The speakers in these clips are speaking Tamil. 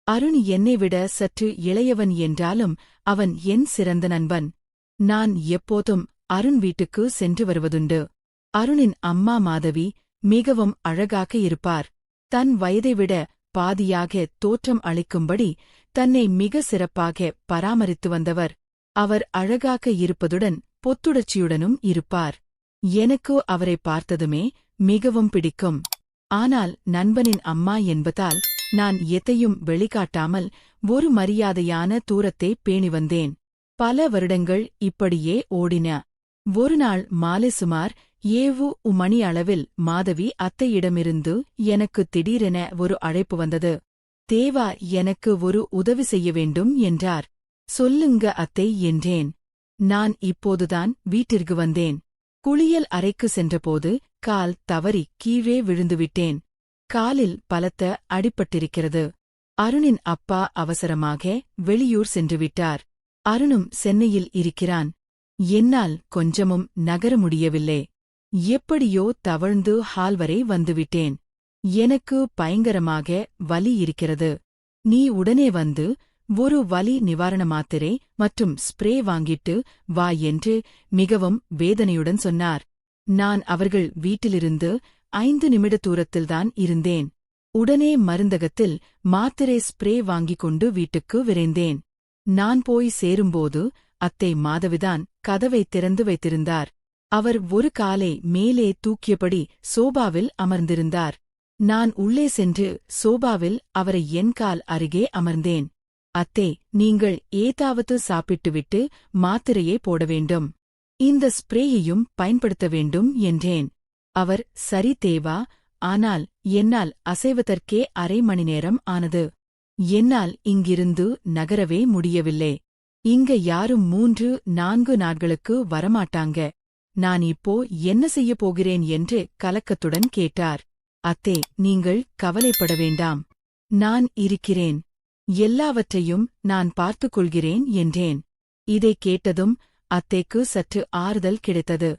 அருண் என்னைவிட சற்று இளையவன் என்றாலும் அவன் என் சிறந்த நண்பன். நான் எப்போதும் அருண் வீட்டுக்கு சென்று வருவதுண்டு. அருணின் அம்மா மாதவி மிகவும் அழகாக இருப்பார். தன் வயதைவிட பாதியாக தோற்றம் அளிக்கும்படி தன்னை மிக சிறப்பாக பராமரித்து வந்தவர். அவர் அழகாக இருப்பதுடன் பொத்துடர்ச்சியுடனும் இருப்பார். எனக்கு அவரை பார்த்ததுமே மிகவும் பிடிக்கும். ஆனால் நண்பனின் அம்மா என்பதால் நான் எதையும் வெளிக்காட்டாமல் ஒரு மரியாதையான தூரத்தை பேணி வந்தேன். பல வருடங்கள் இப்படியே ஓடின. ஒருநாள் மாலை சுமார் 7 மணி அளவில் மாதவி அத்தையிடமிருந்து எனக்கு திடீரென ஒரு அழைப்பு வந்தது. தேவா, எனக்கு ஒரு உதவி செய்ய வேண்டும் என்றார். சொல்லுங்க அத்தை என்றேன். நான் இப்போதுதான் வீட்டிற்கு வந்தேன். குளியல் அறைக்கு சென்றபோது கால் தவறி கீழே விழுந்துவிட்டேன். காலில் பலத்த அடிபட்டிருக்கிறது. அருணின் அப்பா அவசரமாக வெளியூர் சென்றுவிட்டார். அருணும் சென்னையில் இருக்கிறான். என்னால் கொஞ்சமும் நகர முடியவில்லை. எப்படியோ தவழ்ந்து ஹால் வரை வந்துவிட்டேன். எனக்கு பயங்கரமாக வலி இருக்கிறது. நீ உடனே வந்து ஒரு வலி நிவாரண மாத்திரை மற்றும் ஸ்ப்ரே வாங்கிட்டு வா என்று மிகவும் வேதனையுடன் சொன்னார். நான் அவர்கள் வீட்டிலிருந்து 5 நிமிட தூரத்தில்தான் இருந்தேன். உடனே மருந்தகத்தில் மாத்திரை ஸ்ப்ரே வாங்கிக் கொண்டு வீட்டுக்கு விரைந்தேன். நான் போய் சேரும்போது அத்தை மாதவிதான் கதவை திறந்து வைத்திருந்தார். அவர் ஒரு காலை மேலே தூக்கியபடி சோபாவில் அமர்ந்திருந்தார். நான் உள்ளே சென்று சோபாவில் அவரை என் கால் அருகே அமர்ந்தேன். அத்தே, நீங்கள் ஏதாவது சாப்பிட்டுவிட்டு மாத்திரையே போட வேண்டும். இந்த ஸ்ப்ரேயையும் பயன்படுத்த வேண்டும் என்றேன். அவர் சரி தேவா, ஆனால் என்னால் அசைவதற்கே அரை மணி நேரம் ஆனது. என்னால் இங்கிருந்து நகரவே முடியவில்லை. இங்க யாரும் 3-4 நாட்களுக்கு வரமாட்டாங்க. நான் இப்போ என்ன செய்யப் போகிறேன் என்று கலக்கத்துடன் கேட்டார். அத்தே, நீங்கள் கவலைப்பட வேண்டாம். நான் இருக்கிறேன். எல்லாவற்றையும் நான் பார்த்துக் கொள்கிறேன் என்றேன். இதைக் கேட்டதும் அத்தைக்கு சற்று ஆறுதல் கிடைத்தது.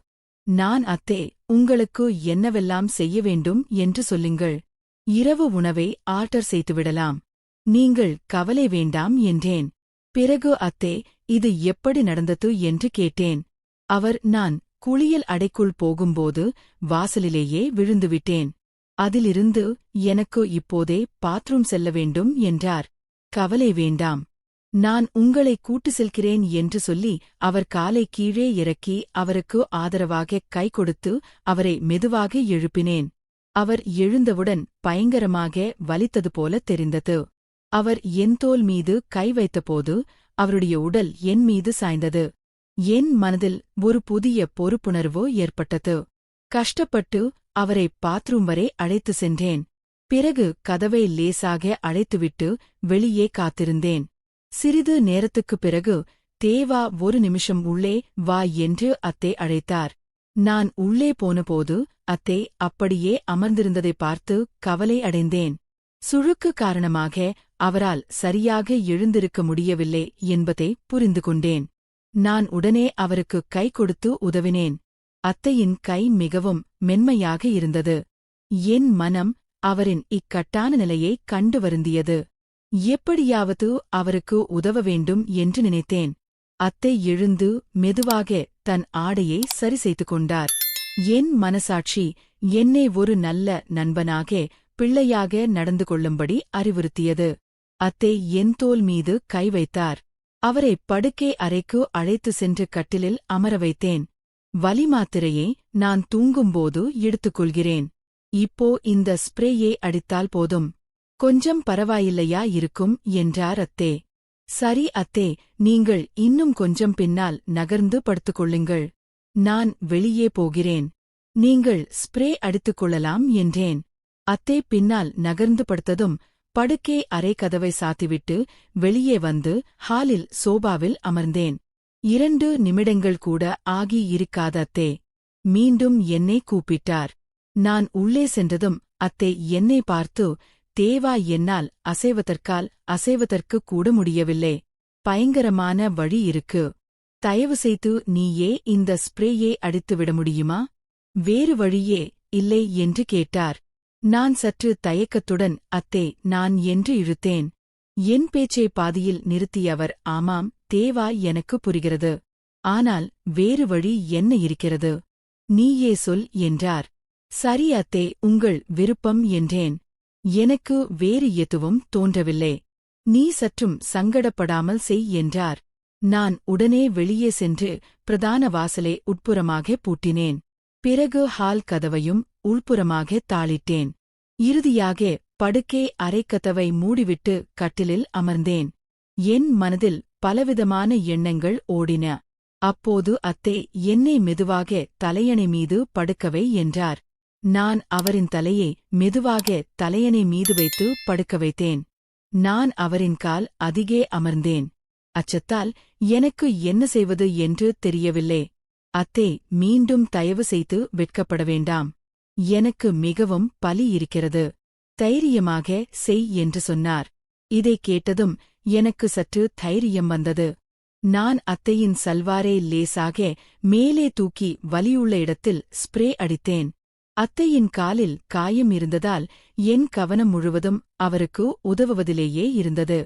நான் அத்தே, உங்களுக்கு என்னவெல்லாம் செய்ய வேண்டும் என்று சொல்லுங்கள். இரவு உணவை ஆர்டர் செய்துவிடலாம். நீங்கள் கவலை வேண்டாம் என்றேன். பிறகு அத்தே, இது எப்படி நடந்தது என்று கேட்டேன். அவர் நான் குளியல் அறைக்குள் போகும்போது வாசலிலேயே விழுந்துவிட்டேன். அதிலிருந்து எனக்கு இப்போதே பாத்ரூம் செல்ல வேண்டும் என்றார். கவலை வேண்டாம். நான் உங்களை கூட்டு செல்கிறேன் என்று சொல்லி அவர் காலை கீழே இறக்கி அவருக்கு ஆதரவாக கை கொடுத்து அவரை மெதுவாக எழுப்பினேன். அவர் எழுந்தவுடன் பயங்கரமாக வலித்தது போல தெரிந்தது. அவர் என் தோள் மீது கை வைத்தபோது அவருடைய உடல் என் மீது சாய்ந்தது. என் மனதில் ஒரு புதிய பொறுப்புணர்வு ஏற்பட்டது. கஷ்டப்பட்டு அவரை பாத்ரூம் வரை அழைத்து சென்றேன். பிறகு கதவை லேசாக அழைத்துவிட்டு வெளியே காத்திருந்தேன். சிறிது நேரத்துக்குப் பிறகு தேவா, ஒரு நிமிஷம் உள்ளே வா என்று அத்தை அழைத்தார். நான் உள்ளே போனபோது அத்தை அப்படியே அமர்ந்திருந்ததை பார்த்து கவலை அடைந்தேன். சுழுக்கு காரணமாக அவரால் சரியாக எழுந்திருக்க முடியவில்லை என்பதை புரிந்து கொண்டேன். நான் உடனே அவருக்கு கை கொடுத்து உதவினேன். அத்தையின் கை மிகவும் மென்மையாக இருந்தது. என் மனம் அவரின் இக்கட்டான நிலையை கண்டு வருந்தியது. எப்படியாவது அவருக்கு உதவ வேண்டும் என்று நினைத்தேன். அத்தை எழுந்து மெதுவாக தன் ஆடையை சரி செய்து கொண்டார். என் மனசாட்சி என்னை ஒரு நல்ல நண்பனாக, பிள்ளையாக நடந்து கொள்ளும்படி அறிவுறுத்தியது. அத்தை என் தோள் மீது கை வைத்தார். அவரை படுக்கை அறைக்கு அழைத்து சென்று கட்டிலில் அமர வைத்தேன். வலி மாத்திரையை நான் தூங்கும்போது எடுத்துக்கொள்கிறேன். இப்போ இந்த ஸ்ப்ரேயை அடித்தால் போதும். கொஞ்சம் பரவாயில்லையா இருக்கும் என்றார் அத்தே. சரி அத்தே, நீங்கள் இன்னும் கொஞ்சம் பின்னால் நகர்ந்து படுத்துக்கொள்ளுங்கள். நான் வெளியே போகிறேன். நீங்கள் ஸ்ப்ரே அடித்துக் கொள்ளலாம் என்றேன். அத்தே பின்னால் நகர்ந்து படுத்ததும் படுக்கை அறை கதவை சாத்திவிட்டு வெளியே வந்து ஹாலில் சோபாவில் அமர்ந்தேன். 2 நிமிடங்கள் கூட ஆகி இருக்காத அத்தே மீண்டும் என்னை கூப்பிட்டார். நான் உள்ளே சென்றதும் அத்தை என்னை பார்த்து, தேவா, என்னால் அசைவதற்கு கூட முடியவில்லை. பயங்கரமான வழி இருக்கு. தயவு செய்து நீயே இந்த ஸ்ப்ரேயை அடித்துவிட முடியுமா? வேறு வழியே இல்லை என்று கேட்டார். நான் சற்று தயக்கத்துடன் அத்தே, நான் என்று இழுத்தேன். என் பேச்சை பாதியில் நிறுத்திய அவர், ஆமாம் தேவா, எனக்கு புரிகிறது. ஆனால் வேறு வழி என்ன இருக்கிறது? நீயே சொல் என்றார். சரி அத்தே, உங்கள் விருப்பம் என்றேன். எனக்கு வேறு எதுவும் தோன்றவில்லை. நீ சற்றும் சங்கடப்படாமல் செய் என்றார். நான் உடனே வெளியே சென்று பிரதான வாசலை உட்புறமாக பூட்டினேன். பிறகு ஹால் கதவையும் உள்புறமாக தாளிட்டேன். இறுதியாக படுக்கை அறைக்கதவை மூடிவிட்டு கட்டிலில் அமர்ந்தேன். என் மனதில் பலவிதமான எண்ணங்கள் ஓடின. அப்போது அத்தே என்னை மெதுவாக தலையணை மீது படுக்கவை என்றார். நான் அவரின் தலையை மெதுவாக தலையணை மீது வைத்து படுக்க வைத்தேன். நான் அவரின் கால் அதிகே அமர்ந்தேன். அச்சத்தால் எனக்கு என்ன செய்வது என்று தெரியவில்லை. அத்தே, மீண்டும் தயவு செய்து வெட்கப்பட வேண்டாம். எனக்கு மிகவும் பலி இருக்கிறது. தைரியமாக செய் என்று சொன்னார். இதைக் கேட்டதும் எனக்கு சற்று தைரியம் வந்தது. நான் அத்தையின் சல்வாரை லேசாக மேலே தூக்கி வலியுள்ள இடத்தில் ஸ்ப்ரே அடித்தேன். அத்தையின் காலில் காயம் இருந்ததால் என் கவனம் முழுவதும் அவருக்கு உதவுவதிலேயே இருந்தது.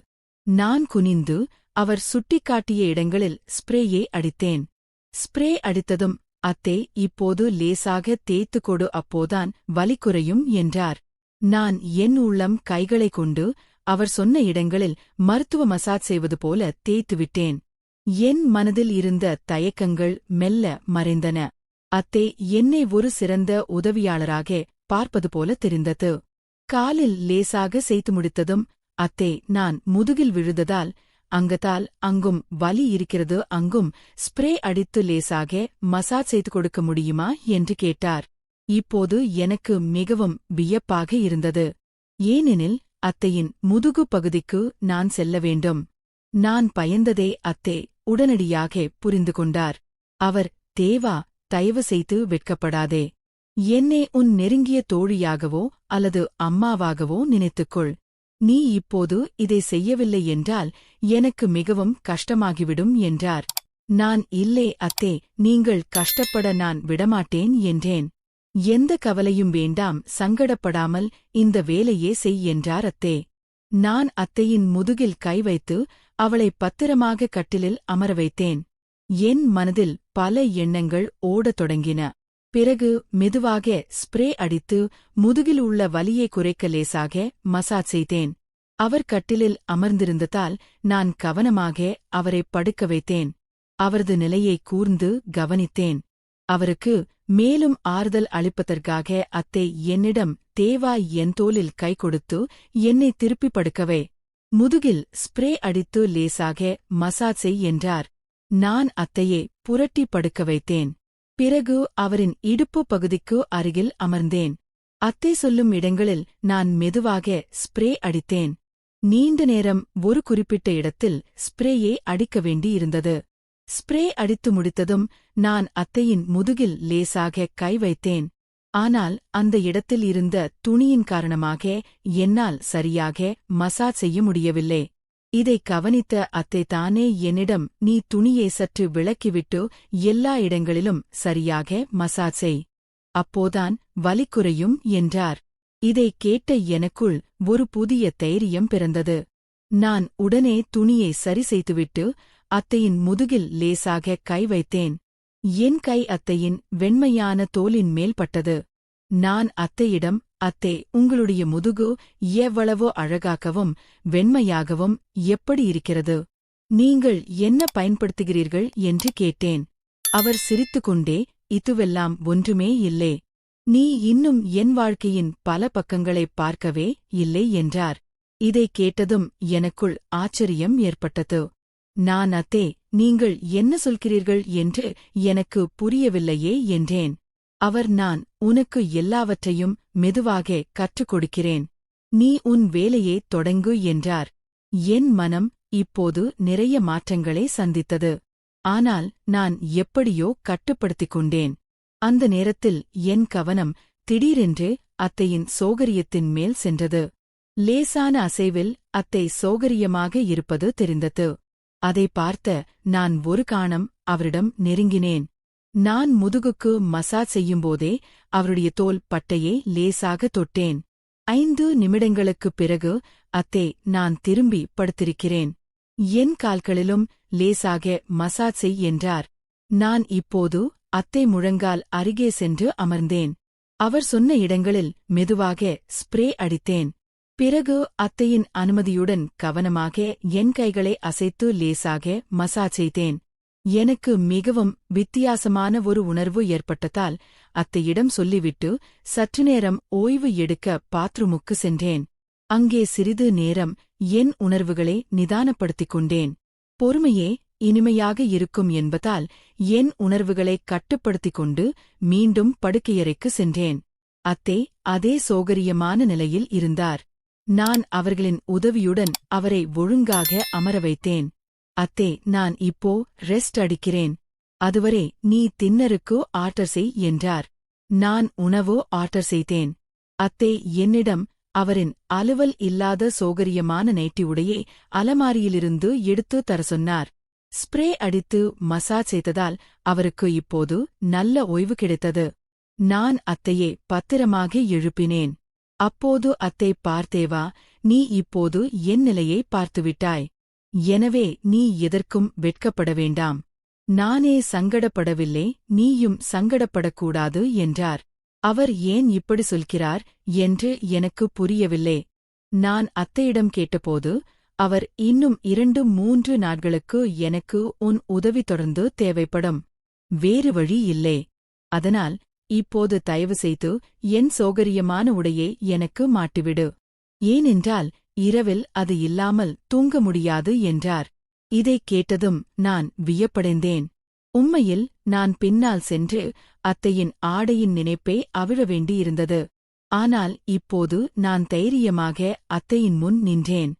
நான் குனிந்து அவர் சுட்டிக்காட்டிய இடங்களில் ஸ்ப்ரேயை அடித்தேன். ஸ்ப்ரே அடித்ததும், அத்தே, இப்போது லேசாக தேய்த்து கொடு, அப்போதான் வலி குறையும் என்றார். நான் என் உள்ளம் கைகளைக் கொண்டு அவர் சொன்ன இடங்களில் மருத்துவ மசாஜ் செய்வது போல தேய்த்துவிட்டேன். என் மனதில் இருந்த தயக்கங்கள் மெல்ல மறைந்தன. அத்தே என்னை ஒரு சிறந்த உதவியாளராக பார்ப்பது போல தெரிந்தது. காலில் லேசாக செய்து முடித்ததும், அத்தே, நான் முதுகில் விழுந்ததால் அங்கத்தால் அங்கும் வலி இருக்கிறது, அங்கும் ஸ்ப்ரே அடித்து லேசாக மசாஜ் செய்து கொடுக்க முடியுமா என்று கேட்டார். இப்போது எனக்கு மிகவும் வியப்பாக இருந்தது. ஏனெனில் அத்தையின் முதுகு பகுதிக்கு நான் செல்ல வேண்டும். நான் பயந்ததே அத்தே உடனடியாக புரிந்து கொண்டார். அவர், தேவா, தயவு செய்து வெட்கப்படாதே. என்னை உன் நெருங்கிய தோழியாகவோ அல்லது அம்மாவாகவோ நினைத்துக்கொள். நீ இப்போது இதை செய்யவில்லை என்றால் எனக்கு மிகவும் கஷ்டமாகிவிடும் என்றார். நான், இல்லை அத்தே, நீங்கள் கஷ்டப்பட நான் விடமாட்டேன் என்றேன். எந்த கவலையும் வேண்டாம், சங்கடப்படாமல் இந்த வேலையே செய் என்றார் அத்தே. நான் அத்தையின் முதுகில் கை வைத்து அவளை பத்திரமாக கட்டிலில் அமர வைத்தேன். என் மனதில் பல எண்ணங்கள் ஓடத் தொடங்கின. பிறகு மெதுவாக ஸ்ப்ரே அடித்து முதுகில் உள்ள வலியை குறைக்க லேசாக மசாஜ் செய்தேன். அவர் கட்டிலில் அமர்ந்திருந்ததால் நான் கவனமாக அவரை படுக்க வைத்தேன். அவரது நிலையை கூர்ந்து கவனித்தேன். அவருக்கு மேலும் ஆறுதல் அளிப்பதற்காக அத்தை என்னிடம், தேவா, என் தோளில் கை கொடுத்து என்னை திருப்பி படுக்கவே. முதுகில் ஸ்ப்ரே அடித்து லேசாக மசாஜ் செய் என்றார். நான் அத்தையை புரட்டி படுக்க வைத்தேன். பிறகு அவரின் இடுப்பு பகுதிக்கு அருகில் அமர்ந்தேன். அத்தை சொல்லும் இடங்களில் நான் மெதுவாக ஸ்ப்ரே அடித்தேன். நீண்ட நேரம் ஒரு குறிப்பிட்ட இடத்தில் ஸ்ப்ரேயை அடிக்க வேண்டியிருந்தது. ஸ்ப்ரே அடித்து முடித்ததும் நான் அத்தையின் முதுகில் லேசாக கை வைத்தேன். ஆனால் அந்த இடத்தில் இருந்த துணியின் காரணமாக என்னால் சரியாக மசாஜ் செய்ய முடியவில்லை. இதைக் கவனித்த அத்தை தானே என்னிடம், நீ துணியை சற்று விலக்கிவிட்டு எல்லா இடங்களிலும் சரியாக மசாஜ் செய். அப்போதான் வலி குறையும் என்றார். இதைக் கேட்ட எனக்குள் ஒரு புதிய தைரியம் பிறந்தது. நான் உடனே துணியை சரி செய்துவிட்டு அத்தையின் முதுகில் லேசாக கை வைத்தேன். என் கை அத்தையின் வெண்மையான தோலின் மேல் பட்டது. நான் அத்தையிடம், அத்தே, உங்களுடைய முதுகு எவ்வளவோ அழகாகவும் வெண்மையாகவும் எப்படி இருக்கிறது? நீங்கள் என்ன பயன்படுத்துகிறீர்கள் என்று கேட்டேன். அவர் சிரித்துக்கொண்டே, இதுவெல்லாம் ஒன்றுமே இல்லை. நீ இன்னும் என் வாழ்க்கையின் பல பக்கங்களைப் பார்க்கவே இல்லை என்றார். இதைக் கேட்டதும் எனக்குள் ஆச்சரியம் ஏற்பட்டது. நான், அத்தே, நீங்கள் என்ன சொல்கிறீர்கள் என்று எனக்கு புரியவில்லையே என்றேன். அவர், நான் உனக்கு எல்லாவற்றையும் மெதுவாக கற்றுக் கொடுக்கிறேன். நீ உன் வேலையைத் தொடங்கு என்றார். என் மனம் இப்போது நிறைய மாற்றங்களை சந்தித்தது. ஆனால் நான் எப்படியோ கட்டுப்படுத்திக் கொண்டேன். அந்த நேரத்தில் என் கவனம் திடீரென்று அத்தையின் சோகரியத்தின் மேல் சென்றது. லேசான அசைவில் அத்தை சோகரியமாக இருப்பது தெரிந்தது. அதை பார்த்த நான் ஒரு காணம் அவரிடம் நெருங்கினேன். நான் முதுகுக்கு மசாஜ் செய்யும்போதே அவருடைய தோல் பட்டையை லேசாக தொட்டேன். 5 நிமிடங்களுக்குப் பிறகு அத்தே நான் திரும்பி படுத்திருக்கிறேன். என் கால்களிலும் லேசாக மசாஜ் செய் என்றார். நான் இப்போது அத்தை முழங்கால் அருகே சென்று அமர்ந்தேன். அவர் சொன்ன இடங்களில் மெதுவாக ஸ்ப்ரே அடித்தேன். பிறகு அத்தையின் அனுமதியுடன் கவனமாக என் கைகளை அசைத்து லேசாக மசாஜ் செய்தேன். எனக்கு மிகவும் வித்தியாசமான ஒரு உணர்வு ஏற்பட்டதால் அத்தையிடம் சொல்லிவிட்டு சற்று நேரம் ஓய்வு எடுக்க பாத்ரூமுக்கு சென்றேன். அங்கே சிறிது நேரம் என் உணர்வுகளை நிதானப்படுத்திக் கொண்டேன். பொறுமையே இனிமையாக இருக்கும் என்பதால் என் உணர்வுகளை கட்டுப்படுத்திக் கொண்டு மீண்டும் படுக்கையறைக்கு சென்றேன். அத்தே அதே சோகரியமான நிலையில் இருந்தார். நான் அவர்களின் உதவியுடன் அவரை ஒழுங்காக அமர வைத்தேன். அத்தே நான் இப்போ ரெஸ்ட் அடிக்கிறேன். அதுவரை நீ டின்னருக்கு ஆர்டர் செய் என்றார். நான் உணவு ஆர்டர் செய்தேன். அத்தே என்னிடம் அவரின் அலுவல் இல்லாத சோகரியமான நைட்டி உடையை அலமாரியிலிருந்து எடுத்து தர சொன்னார். ஸ்ப்ரே அடித்து மசாஜ் செய்ததால் அவருக்கு இப்போது நல்ல ஓய்வு கிடைத்தது. நான் அத்தையை பத்திரமாக எழுப்பினேன். அப்போது அத்தை பார்த்தேவா, நீ இப்போது என் நிலையை பார்த்துவிட்டாய். எனவே நீ எதற்கும் வெட்கப்பட வேண்டாம். நானே சங்கடப்படவில்லை, நீயும் சங்கடப்படக்கூடாது என்றார். அவர் ஏன் இப்படி சொல்கிறார் என்று எனக்கு புரியவில்லை. நான் அத்தையிடம் கேட்டபோது அவர் இன்னும் 2-3 நாட்களுக்கு எனக்கு உன் உதவி தொடர்ந்து தேவைப்படும். வேறு வழி இல்லை. அதனால் இப்போது தயவு செய்து என் சோகரியமான உடையை எனக்கு மாட்டிவிடு. ஏனென்றால் இரவில் அது இல்லாமல் தூங்க முடியாது என்றார். இதைக் கேட்டதும் நான் வியப்படைந்தேன். உண்மையில் நான் பின்னால் சென்று அத்தையின் ஆடையின் நினைப்பை அவிழ வேண்டியிருந்தது. ஆனால் இப்போது நான் தைரியமாக அத்தையின் முன் நின்றேன்.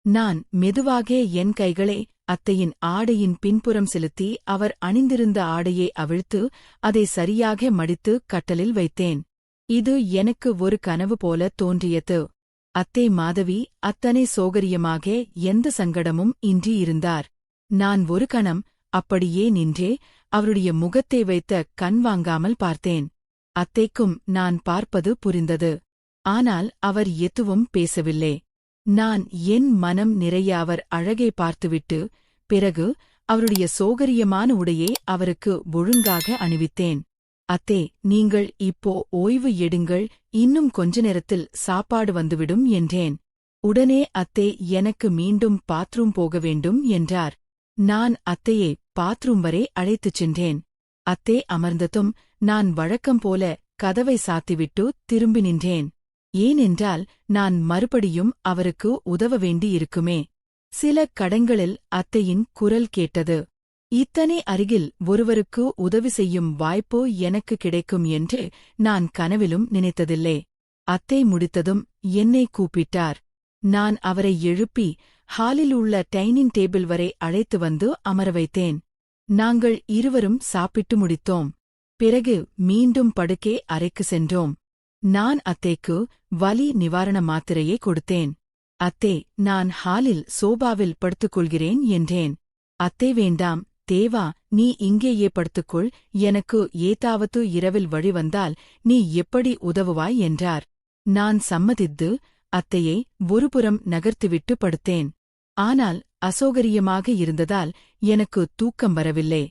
நான் மெதுவாக என் கைகளை அத்தையின் ஆடையின் பின்புறம் செலுத்தி அவர் அணிந்திருந்த ஆடையை அவிழ்த்து அதை சரியாக மடித்து கட்டலில் வைத்தேன். இது எனக்கு ஒரு கனவு போல தோன்றியது. அத்தை மாதவி அத்தனை சோகரியமாக எந்த சங்கடமும் இன்றி இருந்தார். நான் ஒரு கணம் அப்படியே நின்றே அவருடைய முகத்தை வைத்த கண் வாங்காமல் பார்த்தேன். அத்தைக்கும் நான் பார்ப்பது புரிந்தது. ஆனால் அவர் எதுவும் பேசவில்லை. நான் என் மனம் நிறைய அவர் அழகை பார்த்துவிட்டு பிறகு அவருடைய சோகரியமான உடையை அவருக்கு ஒழுங்காக அணிவித்தேன். அத்தே, நீங்கள் இப்போ ஓய்வு எடுங்கள், இன்னும் கொஞ்ச நேரத்தில் சாப்பாடு வந்துவிடும் என்றேன். உடனே அத்தே எனக்கு மீண்டும் பாத்ரூம் போக வேண்டும் என்றார். நான் அத்தையை பாத்ரூம் வரை அழைத்துச் சென்றேன். அத்தே அமர்ந்ததும் நான் வழக்கம் போல கதவை சாத்திவிட்டு திரும்பி நின்றேன். ஏனென்றால் நான் மறுபடியும் அவருக்கு உதவ வேண்டியிருக்குமே. சில கடங்களில் அத்தையின் குரல் கேட்டது. இத்தனை அருகில் ஒருவருக்கு உதவி செய்யும் வாய்ப்பு எனக்கு கிடைக்கும் என்று நான் கனவிலும் நினைத்ததில்லை. அத்தை முடித்ததும் என்னை கூப்பிட்டார். நான் அவரை எழுப்பி ஹாலில் உள்ள டைனிங் டேபிள் வரை அழைத்து வந்து அமர வைத்தேன். நாங்கள் இருவரும் சாப்பிட்டு முடித்தோம். பிறகு மீண்டும் படுக்கை அறைக்கு சென்றோம். நான் அத்தைக்கு வலி நிவாரண மாத்திரையை கொடுத்தேன். அத்தே, நான் ஹாலில் சோபாவில் படுத்துக்கொள்கிறேன் என்றேன். அத்தே, வேண்டாம் தேவா, நீ இங்கேயே படுத்துக்கொள், எனக்கு ஏதாவது இரவில் வழி வந்தால் நீ எப்படி உதவுவாய் என்றார். நான் சம்மதித்து அத்தையை ஒருபுறம் நகர்த்திவிட்டு படுத்தேன். ஆனால் அசௌகரியமாக இருந்ததால் எனக்கு தூக்கம் வரவில்லை.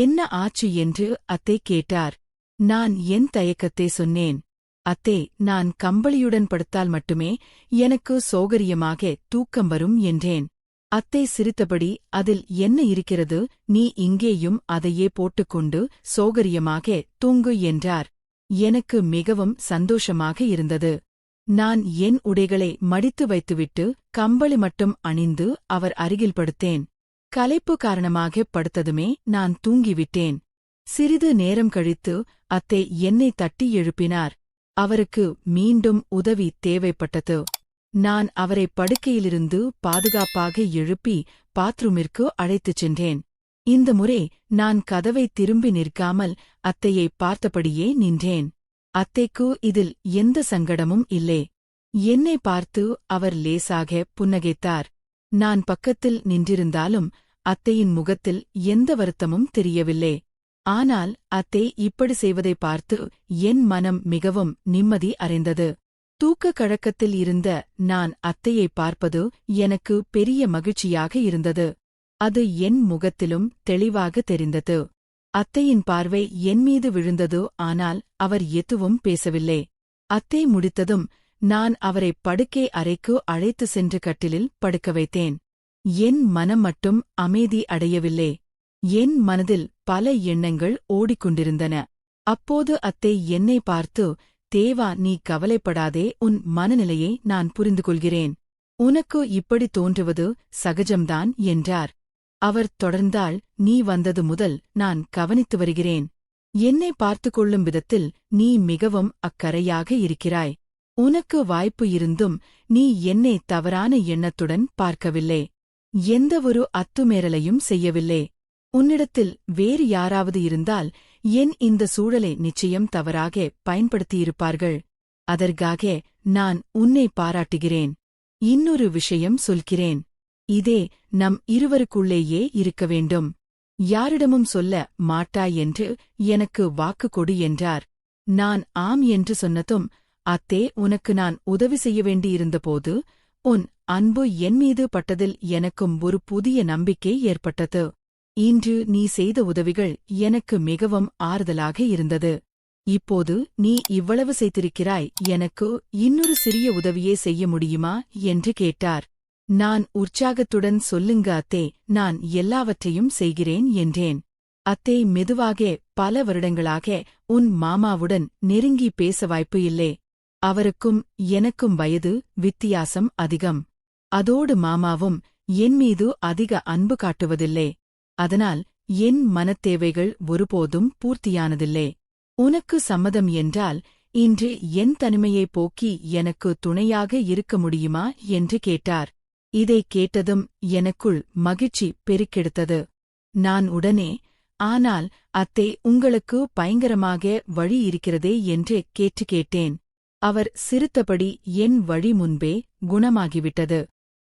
என்ன ஆச்சு என்று அத்தை கேட்டார். நான் என் தயக்கத்தை சொன்னேன். அத்தே, நான் கம்பளியுடன் படுத்தால் மட்டுமே எனக்கு சௌகரியமாக தூக்கம் வரும் என்றேன். அத்தை சிரித்தபடி, அதில் என்ன இருக்கிறது, நீ இங்கேயும் அதையே போட்டுக்கொண்டு சௌகரியமாக தூங்கு என்றார். எனக்கு மிகவும் சந்தோஷமாக இருந்தது. நான் என் உடைகளை மடித்து வைத்துவிட்டு கம்பளி மட்டும் அணிந்து அவர் அருகில் படுத்தேன். களைப்பு காரணமாக படுத்ததுமே நான் தூங்கிவிட்டேன். சிறிது நேரம் கழித்து அத்தை என்னை தட்டி எழுப்பினார். அவருக்கு மீண்டும் உதவி தேவைப்பட்டது. நான் அவரை படுக்கையிலிருந்து பாதுகாப்பாக எழுப்பி பாத்ரூமிற்கு அழைத்துச் சென்றேன். இந்த முறை நான் கதவை திரும்பி நிற்காமல் அத்தையை பார்த்தபடியே நின்றேன். அத்தைக்கு இதில் எந்த சங்கடமும் இல்லை. என்னை பார்த்து அவர் லேசாக புன்னகைத்தார். நான் பக்கத்தில் நின்றிருந்தாலும் அத்தையின் முகத்தில் எந்த வருத்தமும் தெரியவில்லை. ஆனால் அத்தை இப்படி செய்வதை பார்த்து என் மனம் மிகவும் நிம்மதி அடைந்தது. தூக்க கழக்கத்தில் இருந்த நான் அத்தையை பார்ப்பது எனக்கு பெரிய மகிழ்ச்சியாக இருந்தது. அது என் முகத்திலும் தெளிவாக தெரிந்தது. அத்தையின் பார்வை என்மீது விழுந்தது. ஆனால் அவர் எதுவும் பேசவில்லை. அத்தை முடித்ததும் நான் அவரை படுக்கை அறைக்கு அழைத்து சென்று கட்டிலில் படுக்க வைத்தேன். என் மனம் மட்டும் அமைதி அடையவில்லை. என் மனதில் பல எண்ணங்கள் ஓடிக்கொண்டிருந்தன. அப்போது அத்தை என்னை பார்த்து, தேவா, நீ கவலைப்படாதே, உன் மனநிலையை நான் புரிந்து கொள்கிறேன். உனக்கு இப்படி தோன்றுவது சகஜம்தான் என்றார். அவர் தொடர்ந்தாள், நீ வந்தது முதல் நான் கவனித்து வருகிறேன். என்னை பார்த்து கொள்ளும் விதத்தில் நீ மிகவும் அக்கறையாக இருக்கிறாய். உனக்கு வாய்ப்பு இருந்தும் நீ என்னை தவறான எண்ணத்துடன் பார்க்கவில்லை. எந்தவொரு அத்துமீறலையும் செய்யவில்லை. உன்னிடத்தில் வேறு யாராவது இருந்தால் என் இந்த சூழலை நிச்சயம் தவறாக பயன்படுத்தியிருப்பார்கள். அதற்காக நான் உன்னை பாராட்டுகிறேன். இன்னொரு விஷயம் சொல்கிறேன். இதே நம் இருவருக்குள்ளேயே இருக்க வேண்டும். யாரிடமும் சொல்ல மாட்டாய் என்று எனக்கு வாக்கு கொடு என்றார். நான் ஆம் என்று சொன்னதும், அத்தே, உனக்கு நான் உதவி செய்ய வேண்டியிருந்தபோது உன் அன்பு என்மீது பட்டதில் எனக்கும் ஒரு புதிய நம்பிக்கை ஏற்பட்டது. இன்று நீ செய்த உதவிகள் எனக்கு மிகவும் ஆறுதலாக இருந்தது. இப்போது நீ இவ்வளவு செய்திருக்கிறாய், எனக்கு இன்னொரு சிறிய உதவியே செய்ய முடியுமா என்று கேட்டார். நான் உற்சாகத்துடன், சொல்லுங்க அத்தே, நான் எல்லாவற்றையும் செய்கிறேன் என்றேன். அத்தே மெதுவாக, பல வருடங்களாக உன் மாமாவுடன் நெருங்கி பேச வாய்ப்பு இல்லை. அவருக்கும் எனக்கும் வயது வித்தியாசம் அதிகம். அதோடு மாமாவும் என்மீது அதிக அன்பு காட்டுவதில்லை. அதனால் என் மனத்தேவைகள் ஒருபோதும் பூர்த்தியானதில்லை. உனக்கு சம்மதம் என்றால் இன்று என் தனிமையை போக்கி எனக்கு துணையாக இருக்க முடியுமா என்று கேட்டார். இதைக் கேட்டதும் எனக்குள் மகிழ்ச்சி பெருக்கெடுத்தது. நான் உடனே, ஆனால் அத்தை, உங்களுக்கு பயங்கரமாக வழி இருக்கிறதே என்று கேட்டேன். அவர் சிரித்தபடி, என் வழி முன்பே குணமாகிவிட்டது.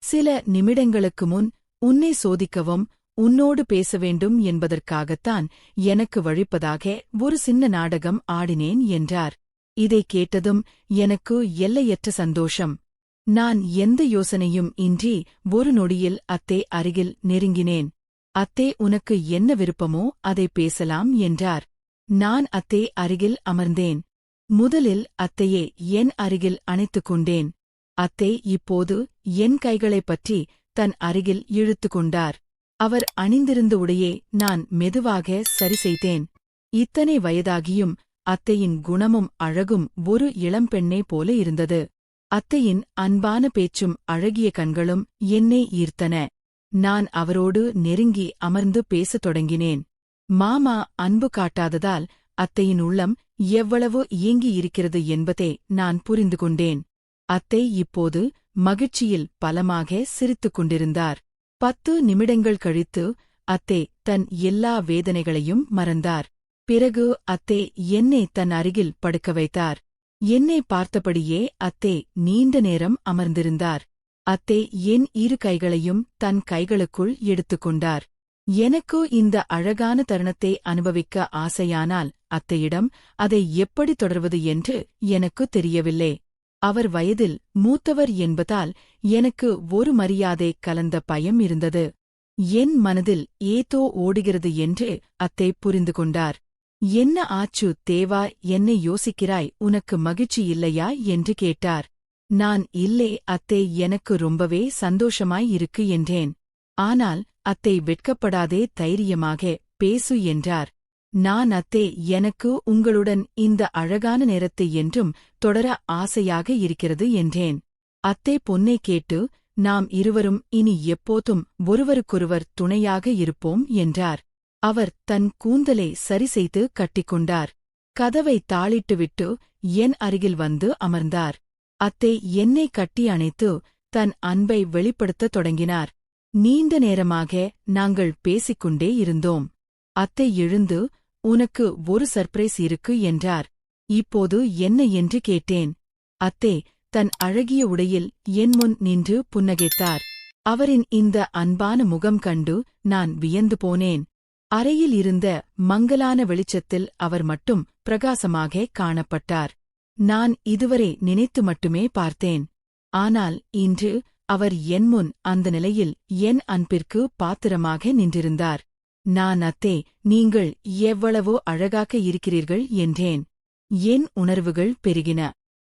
சில நிமிடங்களுக்கு முன் உன்னை சோதிக்கவும் உன்னோடு பேச வேண்டும் என்பதற்காகத்தான் எனக்கு வழிப்பதாக ஒரு சின்ன நாடகம் ஆடினேன் என்றார். இதைக் கேட்டதும் எனக்கு எல்லையற்ற சந்தோஷம். நான் எந்த யோசனையும் இன்றி ஒரு நொடியில் அத்தே அருகில் நெருங்கினேன். அத்தே, உனக்கு என்ன விருப்பமோ அதை பேசலாம் என்றார். நான் அத்தே அருகில் அமர்ந்தேன். முதலில் அத்தையே என் அருகில் அணைத்துக் கொண்டேன். அத்தே இப்போது என் கைகளைப் பற்றி தன் அருகில் இழுத்துக் கொண்டார். அவர் அணிந்திருந்த உடையை நான் மெதுவாக சரி செய்தேன். இத்தனை வயதாகியும் அத்தையின் குணமும் அழகும் ஒரு இளம்பெண்ணை போல இருந்தது. அத்தையின் அன்பான பேச்சும் அழகிய கண்களும் என்னை ஈர்த்தன. நான் அவரோடு நெருங்கி அமர்ந்து பேசத் தொடங்கினேன். மாமா அன்பு காட்டாததால் அத்தையின் உள்ளம் எவ்வளவு இயங்கியிருக்கிறது என்பதை நான் புரிந்து கொண்டேன். அத்தை இப்போது மகிழ்ச்சியில் பலமாக சிரித்துக் கொண்டிருந்தார். 10 நிமிடங்கள் கழித்து அத்தை தன் எல்லா வேதனைகளையும் மறந்தார். பிறகு அத்தை என்னை தன் அருகில் படுக்க வைத்தார். என்னை பார்த்தபடியே அத்தை நீண்ட நேரம் அமர்ந்திருந்தார். அத்தை என் இரு கைகளையும் தன் கைகளுக்குள் எடுத்துக்கொண்டார். எனக்கு இந்த அழகான தருணத்தை அனுபவிக்க ஆசையானால் அத்தையிடம் அதை எப்படி தொடர்வது என்று எனக்கு தெரியவில்லை. அவர் வயதில் மூத்தவர் என்பதால் எனக்கு ஒரு மரியாதை கலந்த பயம் இருந்தது. என் மனதில் ஏதோ ஓடுகிறது என்று அத்தை புரிந்து கொண்டார். என்ன ஆச்சு தேவா, என்னை யோசிக்கிறாய், உனக்கு மகிழ்ச்சி இல்லையா என்று கேட்டார். நான் இல்லே அத்தை, எனக்கு ரொம்பவே சந்தோஷமாய் இருக்கு என்றேன். ஆனால் அத்தை வெட்கப்படாதே, தைரியமாக பேசு என்றார். நான் அத்தே, எனக்கு உங்களுடன் இந்த அழகான நேரத்தை என்றும் தொடர ஆசையாக இருக்கிறது என்றேன். அத்தை பொன்னை கேட்டு, நாம் இருவரும் இனி எப்போதும் ஒருவருக்கொருவர் துணையாக இருப்போம் என்றார். அவர் தன் கூந்தலை சரிசெய்து கட்டிக்கொண்டார். கதவை தாளிட்டுவிட்டு என் அருகில் வந்து அமர்ந்தார். அத்தை என்னை கட்டி அணைத்து தன் அன்பை வெளிப்படுத்தத் தொடங்கினார். நீண்ட நேரமாக நாங்கள் பேசிக்கொண்டே இருந்தோம். அத்தை எழுந்து, உனக்கு ஒரு சர்ப்ரைஸ் இருக்கு என்றார். இப்போது என்ன என்று கேட்டேன். அத்தை தன் அழகிய உடையில் என் முன் நின்று புன்னகைத்தார். அவரின் இந்த அன்பான முகம் கண்டு நான் வியந்து போனேன். அறையில் இருந்த மங்கலான வெளிச்சத்தில் அவர் மட்டும் பிரகாசமாக காணப்பட்டார். நான் இதுவரை நினைத்து மட்டுமே பார்த்தேன். ஆனால் இன்று அவர் என் முன் அந்த நிலையில் என் அன்பிற்கு பாத்திரமாக நின்றிருந்தார். நான் அத்தே, நீங்கள் எவ்வளவோ அழகாக இருக்கிறீர்கள் என்றேன். என் உணர்வுகள் பெருகின.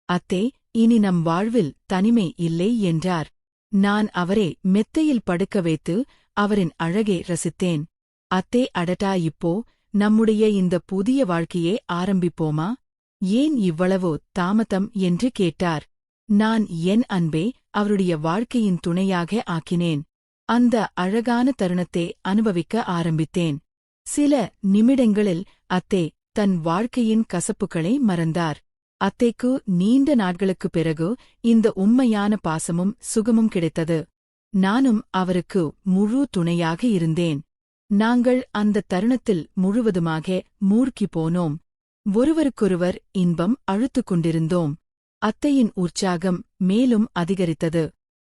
அத்தே, இனி நம் வாழ்வில் தனிமை இல்லை என்றார். நான் அவரை மெத்தையில் படுக்க வைத்து அவரின் அழகை ரசித்தேன். அத்தே, அடடா, இப்போ நம்முடைய இந்த புதிய வாழ்க்கையே ஆரம்பிப்போமா? ஏன் இவ்வளவோ தாமதம் என்று கேட்டார். நான் என் அன்பை அவருடைய வாழ்க்கையின் துணையாக ஆக்கினேன். அந்த அழகான தருணத்தை அனுபவிக்க ஆரம்பித்தேன். சில நிமிடங்களில் அத்தே தன் வாழ்க்கையின் கசப்புகளை மறந்தார். அத்தைக்கு நீண்ட நாட்களுக்குப் பிறகு இந்த உண்மையான பாசமும் சுகமும் கிடைத்தது. நானும் அவருக்கு முழு துணையாக இருந்தேன். நாங்கள் அந்த தருணத்தில் முழுவதுமாக மூழ்கிப் போனோம். ஒருவருக்கொருவர் இன்பம் அழுத்துக் கொண்டிருந்தோம். அத்தையின் உற்சாகம் மேலும் அதிகரித்தது.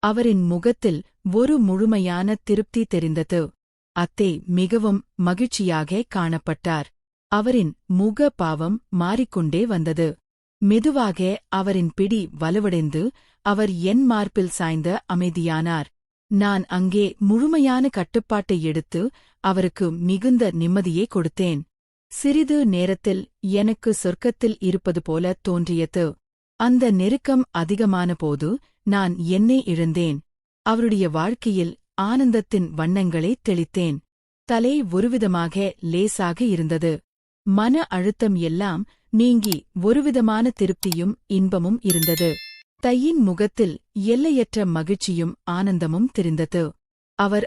அவரின் முகத்தில் ஒரு முழுமையான திருப்தி தெரிந்தது. அத்தை மிகவும் மகிழ்ச்சியாக காணப்பட்டார். அவரின் முக பாவம் மாறிக்கொண்டே வந்தது. மெதுவாக அவரின் பிடி வலுவடைந்து அவர் என் மார்பில் சாய்ந்த அமைதியானார். நான் அங்கே முழுமையான கட்டுப்பாட்டை எடுத்து அவருக்கு மிகுந்த நிம்மதியை கொடுத்தேன். சிறிது நேரத்தில் எனக்கு சொர்க்கத்தில் இருப்பது போல தோன்றியது. அந்த நெருக்கம் அதிகமான போது நான் என்னை இழந்தேன். அவருடைய வாழ்க்கையில் ஆனந்தத்தின் வண்ணங்களை தெளித்தேன். தலை ஒருவிதமாக லேசாக இருந்தது. மன அழுத்தம் எல்லாம் நீங்கி ஒருவிதமான திருப்தியும் இன்பமும் இருந்தது. தையின் முகத்தில் எல்லையற்ற மகிழ்ச்சியும் ஆனந்தமும் தெரிந்தது. அவர்